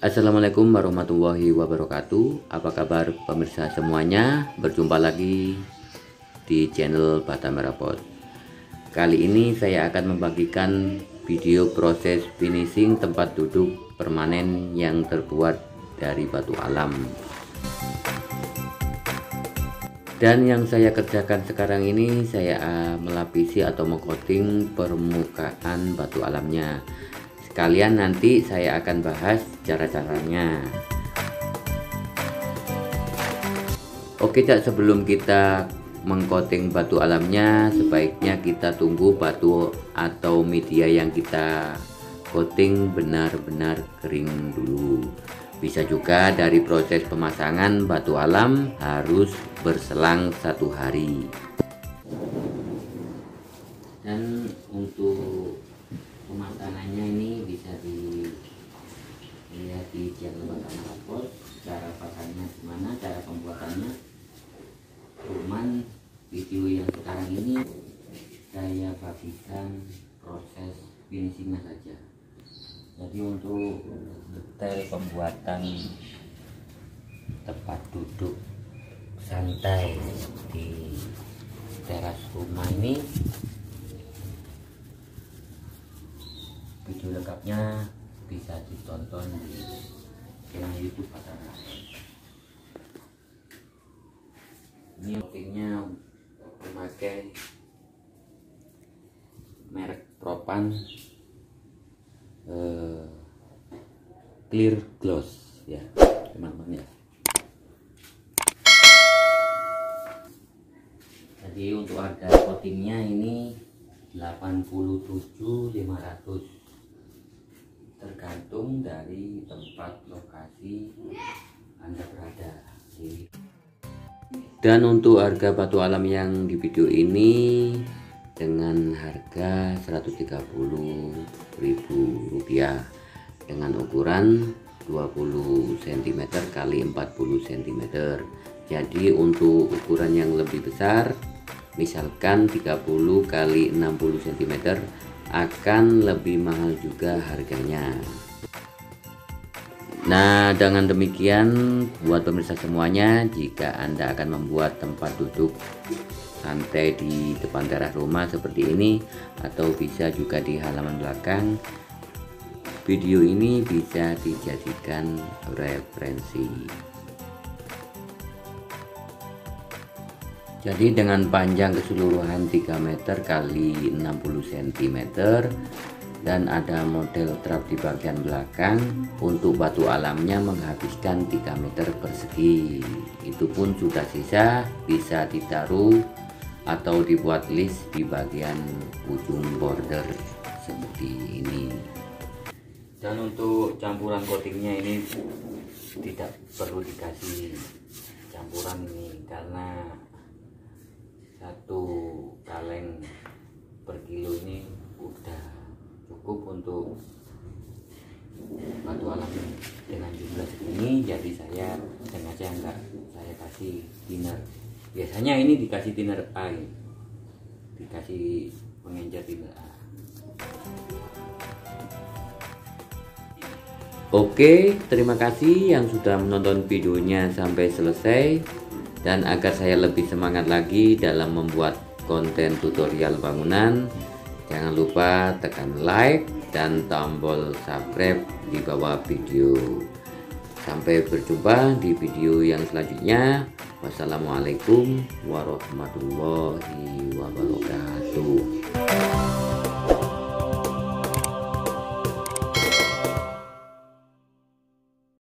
Assalamualaikum warahmatullahi wabarakatuh. Apa kabar pemirsa semuanya? Berjumpa lagi di channel Bata Merah Pot. Kali ini saya akan membagikan video proses finishing tempat duduk permanen yang terbuat dari batu alam. Dan yang saya kerjakan sekarang ini, saya melapisi atau mengcoating permukaan batu alamnya. Sekalian nanti saya akan bahas cara-caranya. Oke Cak, sebelum kita mengcoating batu alamnya, sebaiknya kita tunggu batu atau media yang kita coating benar-benar kering dulu. Bisa juga dari proses pemasangan batu alam harus berselang 1 hari. Dan untuk pemasangannya ini bisa dilihat di channel Bata Merah Pot. Cara pasangnya gimana, cara pembuatannya. Cuman video yang sekarang ini saya bagikan proses finishingnya saja. Jadi untuk detail pembuatan tempat duduk santai di teras rumah ini, video lengkapnya bisa ditonton di channel YouTube Bata Merah Pot. Ini coatingnya memakai merek Propan Clear Gloss ya teman-teman ya. Jadi untuk harga coatingnya ini 87.500, tergantung dari tempat lokasi Anda berada. Dan untuk harga batu alam yang di video ini dengan harga Rp130.000 dengan ukuran 20 cm x 40 cm. Jadi untuk ukuran yang lebih besar, misalkan 30 x 60 cm, akan lebih mahal juga harganya. Nah, dengan demikian buat pemirsa semuanya, jika Anda akan membuat tempat duduk santai di depan teras rumah seperti ini, atau bisa juga di halaman belakang, video ini bisa dijadikan referensi. Jadi dengan panjang keseluruhan 3 meter x 60 cm dan ada model trap di bagian belakang. Untuk batu alamnya menghabiskan 3 meter persegi. Itu pun sudah sisa, bisa ditaruh atau dibuat list di bagian ujung border seperti ini. Dan untuk campuran coatingnya ini tidak perlu dikasih campuran ini, karena 1 kaleng per kilo ini udah cukup untuk batu alam dengan jumlah segini. Jadi saya sengaja enggak saya kasih thinner. Biasanya ini dikasih thinner A, dikasih pengencer thinner A. Oke, terima kasih yang sudah menonton videonya sampai selesai. Dan agar saya lebih semangat lagi dalam membuat konten tutorial bangunan, jangan lupa tekan like dan tombol subscribe di bawah video. Sampai berjumpa di video yang selanjutnya. Wassalamualaikum warahmatullahi wabarakatuh.